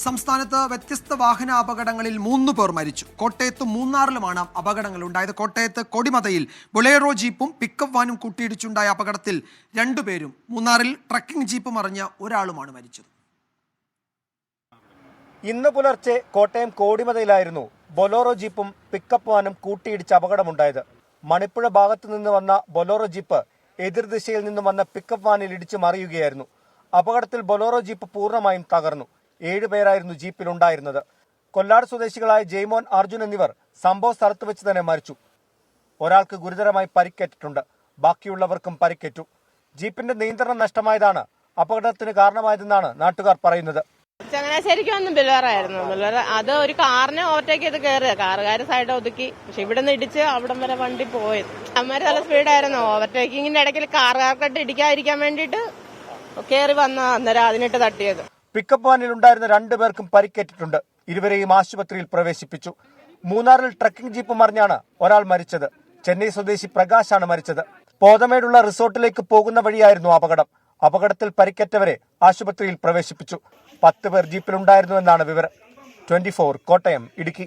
സംസ്ഥാനത്ത് വ്യത്യസ്ത വാഹന അപകടങ്ങളിൽ 3 പേർ മരിച്ചു. കോട്ടയത്തും മൂന്നാറിലുമാണ് അപകടങ്ങൾ ഉണ്ടായത്. കോട്ടയത്ത് കൊടിമതയിൽ ബൊലേറോ ജീപ്പും പിക്കപ്പ് വാനും കൂട്ടിയിടിച്ചുണ്ടായ അപകടത്തിൽ 2 പേരും, മൂന്നാറിൽ ട്രക്കിംഗ് ജീപ്പ് മറിഞ്ഞ ഒരാളുമാണ് മരിച്ചത്. ഇന്ന് പുലർച്ചെ കോട്ടയം കോടിമതയിലായിരുന്നു ബൊലേറോ ജീപ്പും പിക്കപ്പ് വാനും കൂട്ടിയിടിച്ച് അപകടമുണ്ടായത്. മണിപ്പുഴ ഭാഗത്തു നിന്ന് വന്ന ബൊലേറോ ജീപ്പ് എതിർദിശയിൽ നിന്നും വന്ന പിക്കപ്പ് വാനിൽ ഇടിച്ച് മറിയുകയായിരുന്നു. അപകടത്തിൽ ബൊലേറോ ജീപ്പ് പൂർണ്ണമായും തകർന്നു. 7 പേരായിരുന്നു ജീപ്പിലുണ്ടായിരുന്നത്. കൊല്ലാട് സ്വദേശികളായ ജെയ്മോൻ, അർജുൻ എന്നിവർ സംഭവ സ്ഥലത്ത് വെച്ച് തന്നെ മരിച്ചു. ഒരാൾക്ക് ഗുരുതരമായി പരിക്കേറ്റിട്ടുണ്ട്. ബാക്കിയുള്ളവർക്കും പരിക്കേറ്റു. ജീപ്പിന്റെ നിയന്ത്രണം നഷ്ടമായതാണ് അപകടത്തിന് കാരണമായതെന്നാണ് നാട്ടുകാർ പറയുന്നത്. ചങ്ങനാശ്ശേരിക്ക് വന്ന് ബൊലേറോയായിരുന്നു. അത് ഒരു കാറിനെ ഓവർടേക്ക് ചെയ്ത് കയറുക. കാറുകാര് സൈഡ് ഒതുക്കി. പക്ഷെ ഇവിടെ നിന്ന് ഇടിച്ച് അവിടം വരെ വണ്ടി പോയത്. അമ്മമാര് നല്ല സ്പീഡായിരുന്നു. ഓവർടേക്കിങ്ങിന്റെ ഇടയ്ക്ക് കാറുകാർക്കിട്ട് ഇടിക്കാതിരിക്കാൻ വേണ്ടിയിട്ട് കയറി വന്ന അന്നേരം അതിനിട്ട് തട്ടിയത്. പിക്കപ്പ് വാനിലുണ്ടായിരുന്ന 2 പേർക്കും പരിക്കേറ്റിട്ടുണ്ട്. ഇരുവരെയും ആശുപത്രിയിൽ പ്രവേശിപ്പിച്ചു. മൂന്നാറിൽ ട്രക്കിംഗ് ജീപ്പ് മറിഞ്ഞാണ് ഒരാൾ മരിച്ചത്. ചെന്നൈ സ്വദേശി പ്രകാശാണ് മരിച്ചത്. പോതമേടുള്ള റിസോർട്ടിലേക്ക് പോകുന്ന വഴിയായിരുന്നു അപകടം. അപകടത്തിൽ പരിക്കേറ്റവരെ ആശുപത്രിയിൽ പ്രവേശിപ്പിച്ചു. 10 പേർ ജീപ്പിലുണ്ടായിരുന്നുവെന്നാണ് വിവരം. 24 കോട്ടയം, ഇടുക്കി.